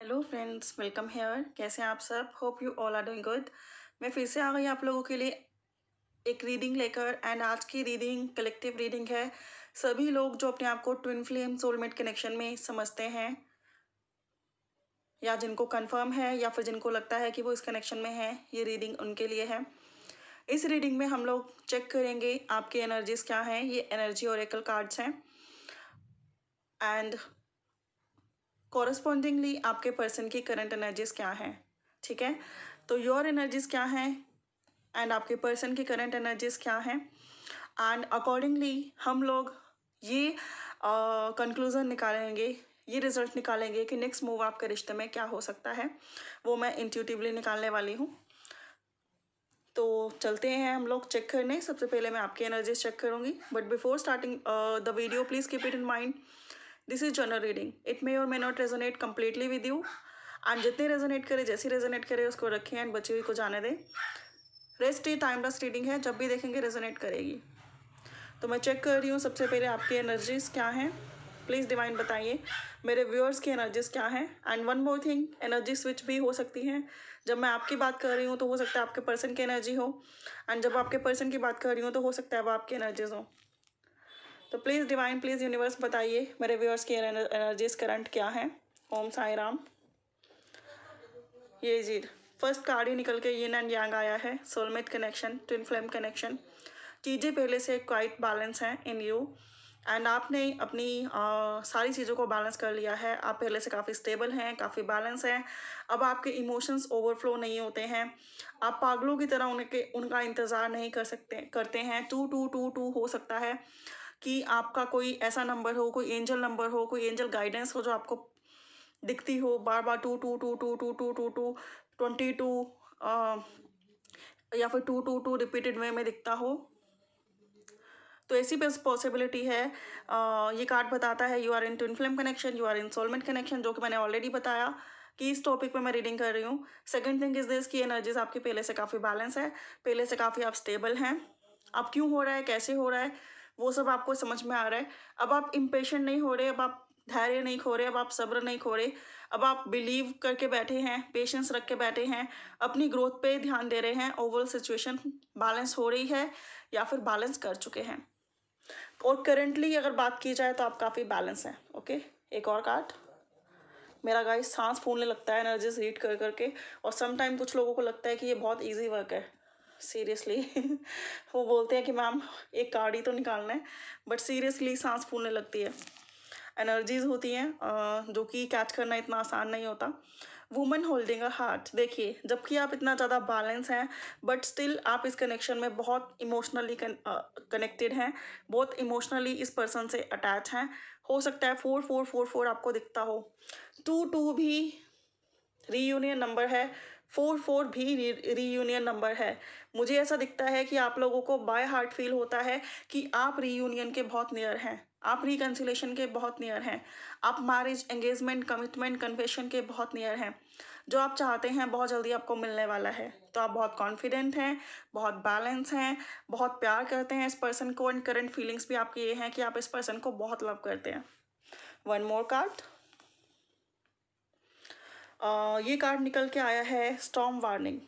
Hello friends, welcome hair. कैसे हैं आप सब? Hope you all are doing good. मैं फिर से आ गई आप लोगों के लिए एक रीडिंग लेकर। एंड आज की रीडिंग कलेक्टिव रीडिंग है। सभी लोग जो अपने आप को ट्विन फ्लेम सोलमेट कनेक्शन में समझते हैं, या जिनको कंफर्म है, या फिर जिनको लगता है कि वो इस कनेक्शन में है, ये रीडिंग उनके लिए है। इस रीडिंग में हम लोग चेक करेंगे आपकी एनर्जीज क्या हैं। ये एनर्जी ओरेकल कार्ड्स हैं एंड कॉरस्पॉन्डिंगली आपके पर्सन की करंट एनर्जीज क्या हैं। ठीक है, तो योर एनर्जीज क्या हैं एंड आपके पर्सन की करंट एनर्जीज क्या हैं, एंड अकॉर्डिंगली हम लोग ये कंक्लूज़न निकालेंगे, ये रिजल्ट निकालेंगे कि नेक्स्ट मूव आपके रिश्ते में क्या हो सकता है। वो मैं इंट्यूटिवली निकालने वाली हूँ। तो चलते हैं हम लोग चेक करने। सबसे पहले मैं आपकी एनर्जीज चेक करूँगी, but before starting the video please keep it in mind, this is general reading, it may or may not resonate completely with you. And जितने रेजोनेट करे, जैसी रेजोनेट करे उसको रखें एंड बची हुई को जाने दें। रेस्ट ये टाइमलेस रीडिंग है, जब भी देखेंगे रेजोनेट करेगी। तो मैं चेक कर रही हूँ सबसे पहले आपकी एनर्जीज क्या हैं। प्लीज़ डिवाइन बताइए मेरे व्यूअर्स की एनर्जीज क्या हैं। And one more thing, energy switch भी हो सकती हैं। जब मैं आपकी बात कर रही हूँ तो हो सकता है आपके पर्सन की एनर्जी हो, एंड जब आपके पर्सन की बात कर रही हूँ तो हो सकता है वो आपकी एनर्जीज हो। तो प्लीज़ डिवाइन, प्लीज़ यूनिवर्स बताइए मेरे व्यूअर्स की एनर्जीज करंट क्या है। ओम साई राम। ये जी फर्स्ट कार्ड ही निकल के यिन एंड यांग आया है, soulmate connection, twin flame connection. चीज़ें पहले से क्वाइट बैलेंस हैं इन यू, एंड आपने अपनी सारी चीज़ों को बैलेंस कर लिया है। आप पहले से काफ़ी स्टेबल हैं, काफ़ी बैलेंस हैं। अब आपके इमोशंस ओवरफ्लो नहीं होते हैं। आप पागलों की तरह उनका इंतज़ार नहीं करते हैं। टू टू टू टू हो सकता है कि आपका कोई ऐसा नंबर हो, कोई एंजल नंबर हो, कोई एंजल गाइडेंस हो जो आपको दिखती हो बार बार, two two two two two two two two 22, या फिर two two two repeated way में दिखता हो। तो ऐसी बस पॉसिबिलिटी है। ये कार्ड बताता है you are in twin flame connection, you are in soulmate connection, जो कि मैंने ऑलरेडी बताया कि इस टॉपिक पे मैं रीडिंग कर रही हूँ। सेकंड थिंग इज दिस की एनर्जीज आपकी पहले से काफ़ी बैलेंस है, पहले से काफ़ी आप स्टेबल हैं। अब क्यों हो रहा है, कैसे हो रहा है, वो सब आपको समझ में आ रहा है। अब आप इम्पेशेंट नहीं हो रहे, अब आप धैर्य नहीं खो रहे, अब आप सब्र नहीं खो रहे। अब आप बिलीव करके बैठे हैं, पेशेंस रख के बैठे हैं, अपनी ग्रोथ पे ध्यान दे रहे हैं। ओवरऑल सिचुएशन बैलेंस हो रही है या फिर बैलेंस कर चुके हैं। और करंटली अगर बात की जाए तो आप काफ़ी बैलेंस हैं। ओके, एक और कार्ड। मेरा गाइस सांस फूलने लगता है एनर्जीज रीड कर करके, और सम टाइम कुछ लोगों को लगता है कि ये बहुत इजी वर्क है। सीरियसली वो बोलते हैं कि मैम एक कार्ड ही तो निकालना है, बट सीरियसली सांस फूलने लगती है। एनर्जीज होती हैं जो कि कैच करना इतना आसान नहीं होता। वुमन होल्डिंग अ हार्ट, देखिए जबकि आप इतना ज़्यादा बैलेंस हैं, बट स्टिल आप इस कनेक्शन में बहुत इमोशनली कनेक्टेड हैं, बहुत इमोशनली इस पर्सन से अटैच हैं। हो सकता है 4444 आपको दिखता हो, 22 भी रीयूनियन नंबर है, 44 भी रीयूनियन नंबर है। मुझे ऐसा दिखता है कि आप लोगों को बाय हार्ट फील होता है कि आप रीयूनियन के बहुत नियर हैं, आप रिकन्सिलेशन के बहुत नियर हैं, आप मैरिज, एंगेजमेंट, कमिटमेंट, कन्फेशन के बहुत नियर हैं। जो आप चाहते हैं बहुत जल्दी आपको मिलने वाला है। तो आप बहुत कॉन्फिडेंट हैं, बहुत बैलेंस हैं, बहुत प्यार करते हैं इस पर्सन को, एंड करंट फीलिंग्स भी आपकी ये हैं कि आप इस पर्सन को बहुत लव करते हैं। One more card. ये कार्ड निकल के आया है स्टॉर्म वार्निंग।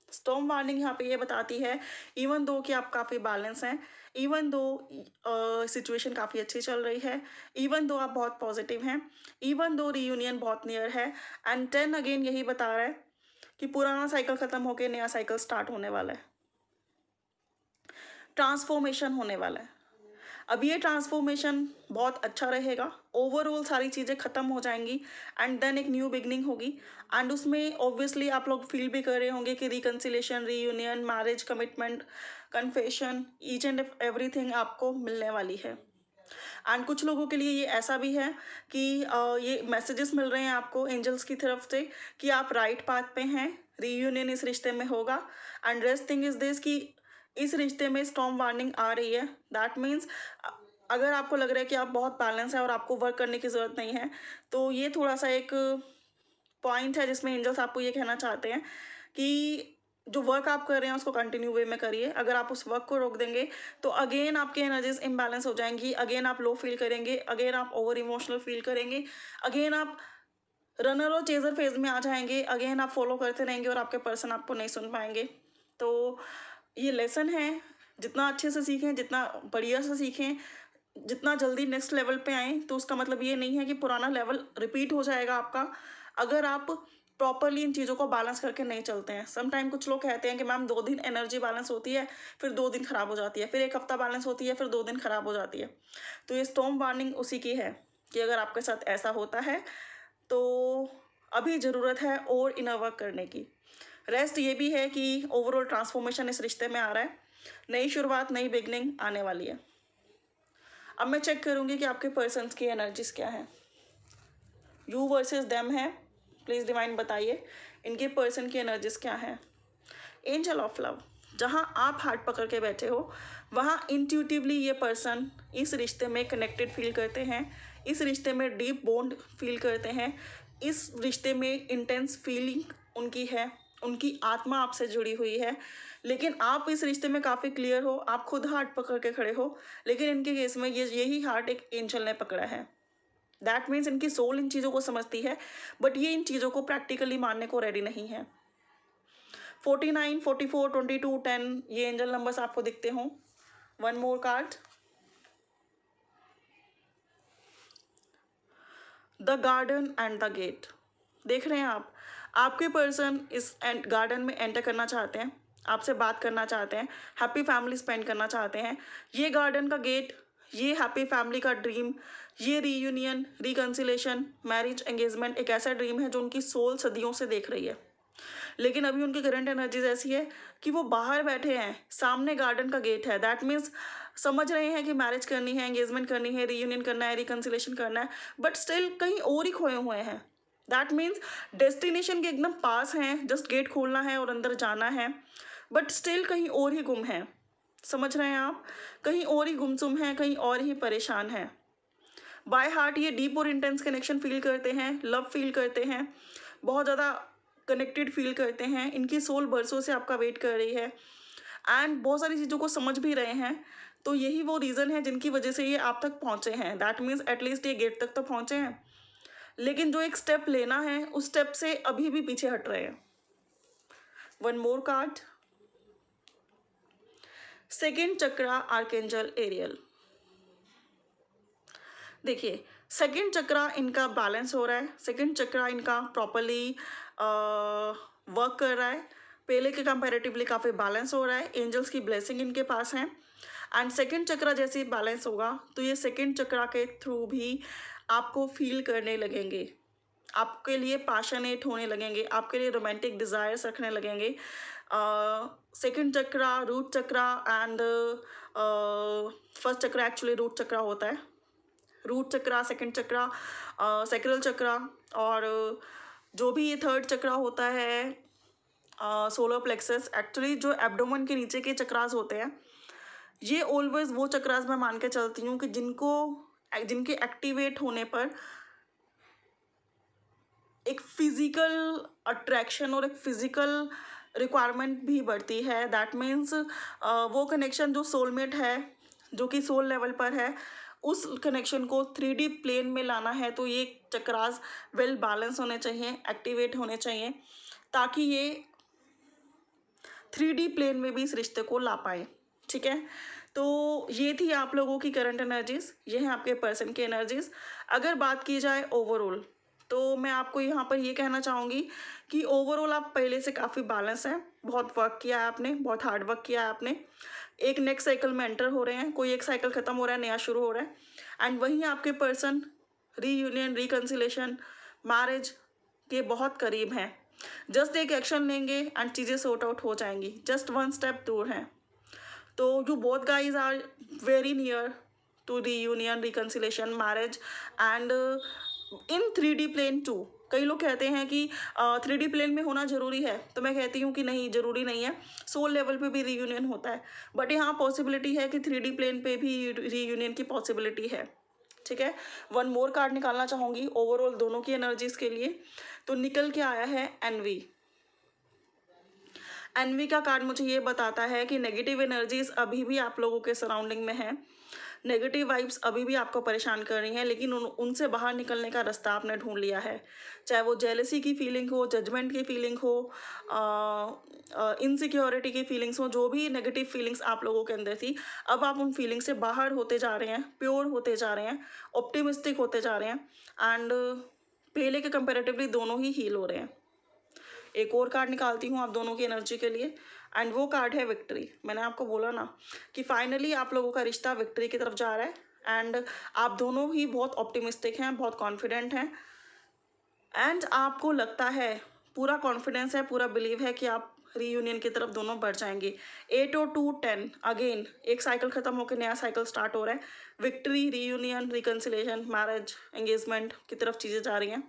स्टॉर्म वार्निंग यहाँ पे ये बताती है, इवन दो कि आप काफ़ी बैलेंस हैं, इवन दो सिचुएशन काफ़ी अच्छी चल रही है, इवन दो आप बहुत पॉजिटिव हैं, इवन दो रीयूनियन बहुत नियर है, एंड 10 अगेन यही बता रहा है कि पुराना साइकिल ख़त्म होकर नया साइकिल स्टार्ट होने वाला है, ट्रांसफॉर्मेशन होने वाला है। अब ये ट्रांसफॉर्मेशन बहुत अच्छा रहेगा, ओवरऑल सारी चीज़ें ख़त्म हो जाएंगी, एंड देन एक न्यू बिगनिंग होगी। एंड उसमें ऑब्वियसली आप लोग फील भी कर रहे होंगे कि reconciliation, reunion, marriage, commitment, confession, each and everything आपको मिलने वाली है। एंड कुछ लोगों के लिए ये ऐसा भी है कि ये मैसेजेस मिल रहे हैं आपको एंजल्स की तरफ से कि आप राइट पाथ पे हैं, रीयूनियन इस रिश्ते में होगा। And rest thing is this कि इस रिश्ते में स्टॉर्म वार्निंग आ रही है। दैट मीन्स अगर आपको लग रहा है कि आप बहुत बैलेंस है और आपको वर्क करने की ज़रूरत नहीं है, तो ये थोड़ा सा एक पॉइंट है जिसमें एंजल्स आपको ये कहना चाहते हैं कि जो वर्क आप कर रहे हैं उसको कंटिन्यू वे में करिए। अगर आप उस वर्क को रोक देंगे तो अगेन आपकी एनर्जीज इम्बैलेंस हो जाएंगी, अगेन आप लो फील करेंगे, अगेन आप ओवर इमोशनल फील करेंगे, अगेन आप रनर और चेजर फेज में आ जाएंगे, अगेन आप फॉलो करते रहेंगे और आपके पर्सन आपको नहीं सुन पाएंगे। तो ये लेसन है, जितना अच्छे से सीखें, जितना बढ़िया से सीखें, जितना जल्दी नेक्स्ट लेवल पे आएँ, तो उसका मतलब ये नहीं है कि पुराना लेवल रिपीट हो जाएगा आपका, अगर आप प्रॉपरली इन चीज़ों को बैलेंस करके नहीं चलते हैं। सम टाइम कुछ लोग कहते हैं कि मैम 2 दिन एनर्जी बैलेंस होती है, फिर 2 दिन खराब हो जाती है, फिर 1 हफ्ता बैलेंस होती है, फिर 2 दिन खराब हो जाती है। तो ये स्टॉर्म वार्निंग उसी की है कि अगर आपके साथ ऐसा होता है तो अभी ज़रूरत है और इनर वर्क करने की। रेस्ट ये भी है कि ओवरऑल ट्रांसफॉर्मेशन इस रिश्ते में आ रहा है, नई शुरुआत, नई बिगनिंग आने वाली है। अब मैं चेक करूँगी कि आपके पर्सन्स की एनर्जीज क्या है। यू वर्सेस देम है, प्लीज़ डिवाइन बताइए इनके पर्सन की एनर्जीज क्या है। एंजल ऑफ लव, जहाँ आप हाथ पकड़ के बैठे हो वहाँ इंट्यूटिवली ये पर्सन इस रिश्ते में कनेक्टेड फील करते हैं, इस रिश्ते में डीप बॉन्ड फील करते हैं, इस रिश्ते में इंटेंस फीलिंग उनकी है, उनकी आत्मा आपसे जुड़ी हुई है। लेकिन आप इस रिश्ते में काफ़ी क्लियर हो, आप खुद हाथ पकड़ के खड़े हो, लेकिन इनके केस में यही हार्ट एक एंजल ने पकड़ा है। दैट मीन्स इनकी सोल इन चीज़ों को समझती है, बट ये इन चीज़ों को प्रैक्टिकली मानने को रेडी नहीं है। 49, 44, 22, 10 ये एंजल नंबर्स आपको दिखते हों। One more card, the garden and the gate. देख रहे हैं आप, आपके पर्सन इस गार्डन में एंटर करना चाहते हैं, आपसे बात करना चाहते हैं, हैप्पी फैमिली स्पेंड करना चाहते हैं। ये गार्डन का गेट, ये हैप्पी फैमिली का ड्रीम, ये रीयूनियन, रिकन्सिलेशन, मैरिज, एंगेजमेंट एक ऐसा ड्रीम है जो उनकी सोल सदियों से देख रही है। लेकिन अभी उनकी करंट एनर्जीज ऐसी है कि वो बाहर बैठे हैं, सामने गार्डन का गेट है। दैट मीन्स समझ रहे हैं कि मैरिज करनी है, एंगेजमेंट करनी है, रीयूनियन करना है, रिकन्सिलेशन करना है, बट स्टिल कहीं और ही खोए हुए हैं। दैट मीन्स डेस्टिनेशन के एकदम पास हैं, जस्ट गेट खोलना है और अंदर जाना है, बट स्टिल कहीं और ही गुम है। समझ रहे हैं आप, कहीं और ही गुमसुम हैं, कहीं और ही परेशान हैं। बाय हार्ट ये डीप और इंटेंस कनेक्शन फील करते हैं, लव फील करते हैं, बहुत ज़्यादा कनेक्टेड फील करते हैं। इनकी सोल बरसों से आपका वेट कर रही है एंड बहुत सारी चीज़ों को समझ भी रहे हैं। तो यही वो रीज़न है जिनकी वजह से ये आप तक पहुँचे हैं। दैट मीन्स एटलीस्ट ये गेट तक तो पहुँचे हैं, लेकिन जो एक स्टेप लेना है उस स्टेप से अभी भी पीछे हट रहे हैं। वन मोर कार्ड, सेकेंड चक्रा आर्कएंजल एरियल। देखिए सेकेंड चक्रा इनका बैलेंस हो रहा है, सेकेंड चक्रा इनका प्रॉपरली वर्क कर रहा है, पहले के कंपैरेटिवली काफ़ी बैलेंस हो रहा है, एंजल्स की ब्लेसिंग इनके पास है। एंड सेकेंड चक्रा जैसे बैलेंस होगा तो ये सेकेंड चक्रा के थ्रू भी आपको फील करने लगेंगे, आपके लिए पैशनेट होने लगेंगे, आपके लिए रोमांटिक डिज़ायर्स रखने लगेंगे। Second chakra, root chakra and first chakra actually root chakra होता है। Root chakra, second chakra, sacral chakra, और जो भी ये थर्ड चक्रा होता है सोलर प्लेक्सस, एक्चुअली जो एब्डोमेन के नीचे के चक्रास होते हैं, ये ऑलवेज वो चक्रास मैं मान के चलती हूँ कि जिनके एक्टिवेट होने पर एक फिजिकल अट्रैक्शन और एक फिजिकल रिक्वायरमेंट भी बढ़ती है। दैट मीन्स वो कनेक्शन जो सोलमेट है, जो कि सोल लेवल पर है, उस कनेक्शन को 3D प्लेन में लाना है तो ये चक्रास वेल बैलेंस होने चाहिए, एक्टिवेट होने चाहिए, ताकि ये 3D प्लेन में भी इस रिश्ते को ला पाए। ठीक है, तो ये थी आप लोगों की करंट एनर्जीज, ये हैं आपके पर्सन की एनर्जीज। अगर बात की जाए ओवरऑल तो मैं आपको यहाँ पर ये कहना चाहूँगी कि ओवरऑल आप पहले से काफ़ी बैलेंस हैं, बहुत वर्क किया है आपने, बहुत हार्ड वर्क किया है आपने, एक नेक्स्ट साइकिल में एंटर हो रहे हैं, कोई एक साइकिल ख़त्म हो रहा है, नया शुरू हो रहा है। एंड वहीं आपके पर्सन रीयूनियन, रिकन्सिलेशन, मैरिज के बहुत करीब हैं। जस्ट एक एक्शन लेंगे एंड चीज़ें सॉर्ट आउट हो जाएंगी, जस्ट वन स्टेप दूर हैं। तो you both guys are very near to reunion, reconciliation, marriage and in 3D plane too. कई लोग कहते हैं कि 3D प्लेन में होना ज़रूरी है, तो मैं कहती हूँ कि नहीं, ज़रूरी नहीं है, सोल लेवल पे भी रीयूनियन होता है, बट यहाँ पॉसिबिलिटी है कि 3D प्लेन पे भी रीयूनियन की पॉसिबिलिटी है। ठीक है, वन मोर कार्ड निकालना चाहूँगी ओवरऑल दोनों की एनर्जीज के लिए। तो निकल के आया है एनवी। एनवी का कार्ड मुझे ये बताता है कि नेगेटिव एनर्जीज अभी भी आप लोगों के सराउंडिंग में है, नेगेटिव वाइब्स अभी भी आपको परेशान कर रही हैं, लेकिन उनसे बाहर निकलने का रास्ता आपने ढूंढ लिया है। चाहे वो जेलसी की फीलिंग हो, जजमेंट की फीलिंग हो, इनसिक्योरिटी की फीलिंग्स हो, जो भी नेगेटिव फीलिंग्स आप लोगों के अंदर थी, अब आप उन फीलिंग से बाहर होते जा रहे हैं, प्योर होते जा रहे हैं, ऑप्टिमिस्टिक होते जा रहे हैं एंड पहले के कंपेरेटिवली दोनों ही हील हो रहे हैं। एक और कार्ड निकालती हूँ आप दोनों की एनर्जी के लिए एंड वो कार्ड है विक्ट्री। मैंने आपको बोला ना कि फाइनली आप लोगों का रिश्ता विक्ट्री की तरफ जा रहा है एंड आप दोनों ही बहुत ऑप्टिमिस्टिक हैं, बहुत कॉन्फिडेंट हैं एंड आपको लगता है, पूरा कॉन्फिडेंस है, पूरा बिलीव है कि आप रीयूनियन की तरफ दोनों बढ़ जाएंगे। 8 और 2 10 अगेन एक साइकिल खत्म होकर नया साइकिल स्टार्ट हो रहा है। Victory, reunion, reconciliation, marriage, engagement की तरफ चीज़ें जा रही हैं।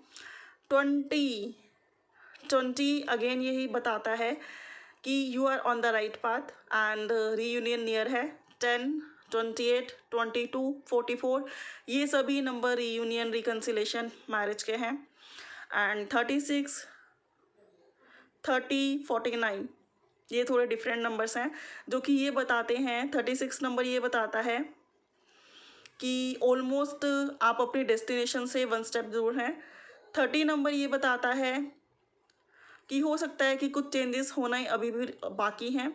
20 अगेन यही बताता है कि you are on the right path and reunion near है। 10, 28, 22, 44 ये सभी नंबर रीयूनियन, रिकन्सिलेशन, मैरिज के हैं एंड 36, 30, 49 ये थोड़े डिफरेंट नंबर्स हैं जो कि ये बताते हैं। 36 नंबर ये बताता है कि ऑलमोस्ट आप अपनी डेस्टिनेशन से 1 स्टेप दूर हैं। 30 नंबर ये बताता है कि हो सकता है कि कुछ चेंजेस होना ही अभी भी बाकी हैं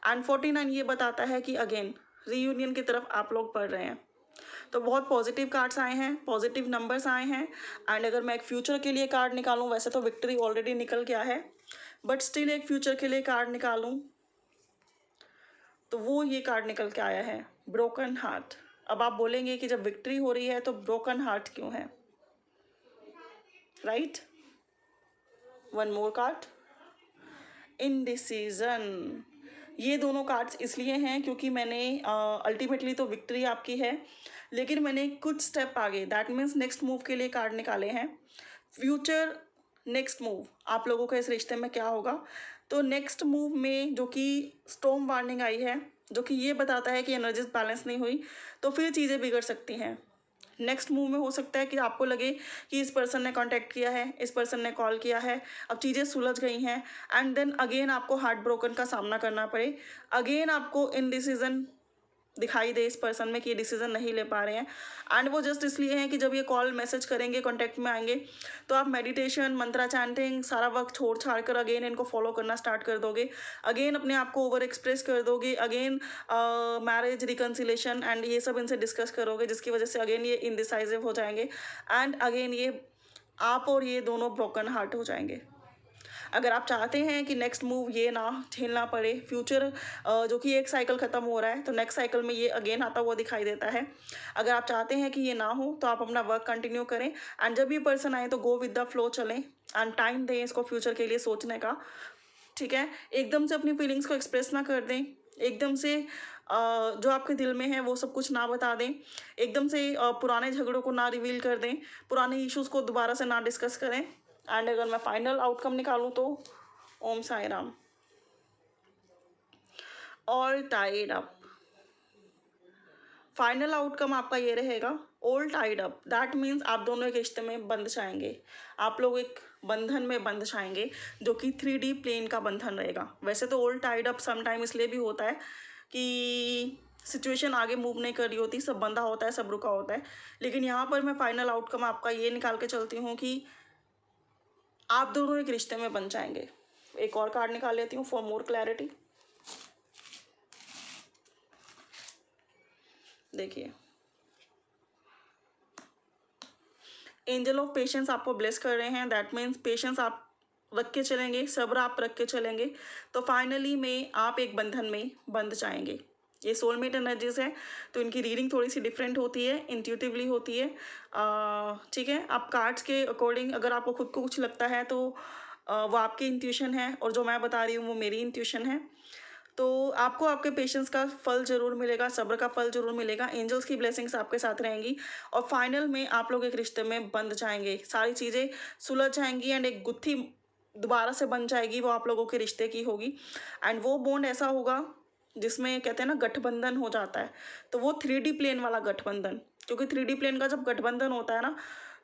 एंड 49 ये बताता है कि अगेन रीयूनियन की तरफ आप लोग बढ़ रहे हैं। तो बहुत पॉजिटिव कार्ड्स आए हैं, पॉजिटिव नंबर्स आए हैं एंड अगर मैं एक फ्यूचर के लिए कार्ड निकालूं, वैसे तो विक्ट्री ऑलरेडी निकल गया है बट स्टिल एक फ्यूचर के लिए कार्ड निकालूं तो वो ये कार्ड निकल के आया है, ब्रोकन हार्ट। अब आप बोलेंगे कि जब विक्ट्री हो रही है तो ब्रोकन हार्ट क्यों है, right? One more card, indecision. ये दोनों कार्ड्स इसलिए हैं क्योंकि मैंने अल्टीमेटली तो विक्ट्री आपकी है, लेकिन मैंने कुछ स्टेप आगे, दैट मीन्स नेक्स्ट मूव के लिए कार्ड निकाले हैं। फ्यूचर नेक्स्ट मूव आप लोगों का इस रिश्ते में क्या होगा, तो नेक्स्ट मूव में जो कि स्टॉर्म वार्निंग आई है, जो कि ये बताता है कि एनर्जीज बैलेंस नहीं हुई तो फिर चीज़ें बिगड़ सकती हैं। नेक्स्ट मूव में हो सकता है कि आपको लगे कि इस पर्सन ने कांटेक्ट किया है, इस पर्सन ने कॉल किया है, अब चीज़ें सुलझ गई हैं एंड देन अगेन आपको हार्ट ब्रोकन का सामना करना पड़े, अगेन आपको इनडिसीजन दिखाई दे इस पर्सन में कि ये डिसीजन नहीं ले पा रहे हैं एंड वो जस्ट इसलिए हैं कि जब ये कॉल मैसेज करेंगे, कॉन्टैक्ट में आएंगे तो आप मेडिटेशन, मंत्रा चैंटिंग सारा वक्त छोड़ छाड़ कर अगेन इनको फॉलो करना स्टार्ट कर दोगे, अगेन अपने आप को ओवर एक्सप्रेस कर दोगे, अगेन मैरिज, रिकन्सिलेशन एंड ये सब इनसे डिस्कस करोगे, जिसकी वजह से अगेन ये इनडिसाइसिव हो जाएंगे एंड अगेन ये आप और ये दोनों ब्रोकन हार्ट हो जाएंगे। अगर आप चाहते हैं कि नेक्स्ट मूव ये ना झेलना पड़े, फ्यूचर जो कि एक साइकिल ख़त्म हो रहा है तो नेक्स्ट साइकिल में ये अगेन आता हुआ दिखाई देता है, अगर आप चाहते हैं कि ये ना हो तो आप अपना वर्क कंटिन्यू करें एंड जब ये पर्सन आए तो गो विद द फ्लो चलें एंड टाइम दें इसको फ्यूचर के लिए सोचने का, ठीक है? एकदम से अपनी फीलिंग्स को एक्सप्रेस ना कर दें, एकदम से जो आपके दिल में है वो सब कुछ ना बता दें, एकदम से पुराने झगड़ों को ना रिवील कर दें, पुराने इश्यूज़ को दोबारा से ना डिस्कस करें एंड अगर मैं फाइनल आउटकम निकालूं तो Om Sai Ram, all tied up. Final outcome आपका ये रहेगा, all tied up. That means आप दोनों एक रिश्ते में बंध जाएंगे, आप लोग एक बंधन में बंध जाएंगे जो कि 3D प्लेन का बंधन रहेगा। वैसे तो ऑल टाइड अप समटाइम इसलिए भी होता है कि सिचुएशन आगे मूव नहीं कर रही होती, सब बंधा होता है, सब रुका होता है, लेकिन यहाँ पर मैं फाइनल आउटकम आपका ये निकाल के चलती हूँ कि आप दोनों एक रिश्ते में बन जाएंगे। एक और कार्ड निकाल लेती हूँ फॉर मोर क्लैरिटी। देखिए, एंजल ऑफ पेशेंस आपको ब्लेस कर रहे हैं, दैट मीन्स पेशेंस आप रख के चलेंगे, सब्र आप रख के चलेंगे तो फाइनली में आप एक बंधन में बंध जाएंगे। ये सोलमेट एनर्जीज है तो इनकी रीडिंग थोड़ी सी डिफरेंट होती है, इंट्यूटिवली होती है, ठीक है? आप कार्ड्स के अकॉर्डिंग अगर आपको खुद को कुछ लगता है तो वो आपकी इंट्यूशन है और जो मैं बता रही हूँ वो मेरी इंट्यूशन है। तो आपको आपके पेशेंस का फल ज़रूर मिलेगा, सब्र का फल ज़रूर मिलेगा, एंजल्स की ब्लेसिंग्स आपके साथ रहेंगी और फाइनल में आप लोग एक रिश्ते में बंध जाएंगे, सारी चीज़ें सुलझ जाएंगी एंड एक गुत्थी दोबारा से बन जाएगी, वो आप लोगों के रिश्ते की होगी एंड वो बॉन्ड ऐसा होगा जिसमें कहते हैं ना गठबंधन हो जाता है, तो वो 3D प्लेन वाला गठबंधन, क्योंकि 3D प्लेन का जब गठबंधन होता है ना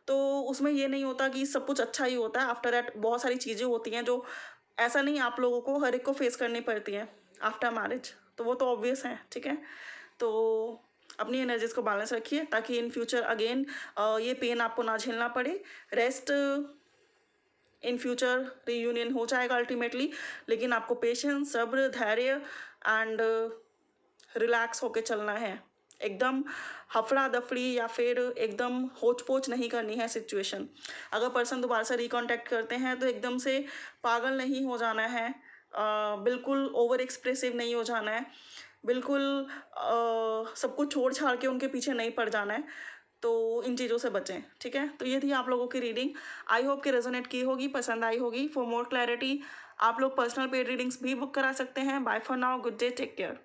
तो उसमें ये नहीं होता कि सब कुछ अच्छा ही होता है, आफ्टर दैट बहुत सारी चीज़ें होती हैं जो ऐसा नहीं आप लोगों को हर एक को फेस करनी पड़ती हैं आफ्टर मैरिज, तो वो तो ऑब्वियस है, ठीक है? तो अपनी एनर्जीज को बैलेंस रखिए ताकि इन फ्यूचर अगेन ये पेन आपको ना झेलना पड़े। रेस्ट इन फ्यूचर रीयूनियन हो जाएगा अल्टीमेटली, लेकिन आपको पेशेंस, सब्र, धैर्य एंड रिलैक्स होके चलना है। एकदम हफड़ा दफड़ी या फिर एकदम होच पोच नहीं करनी है सिचुएशन। अगर पर्सन दोबारा से रिकॉन्टैक्ट करते हैं तो एकदम से पागल नहीं हो जाना है, बिल्कुल ओवर एक्सप्रेसिव नहीं हो जाना है, बिल्कुल सब कुछ छोड़ छाड़ के उनके पीछे नहीं पड़ जाना है। तो इन चीज़ों से बचें, ठीक है। तो ये थी आप लोगों की रीडिंग। आई होप कि रेजोनेट की होगी, पसंद आई होगी। फॉर मोर क्लैरिटी आप लोग पर्सनल पेड रीडिंग्स भी बुक करा सकते हैं। Bye for now, good day, take care.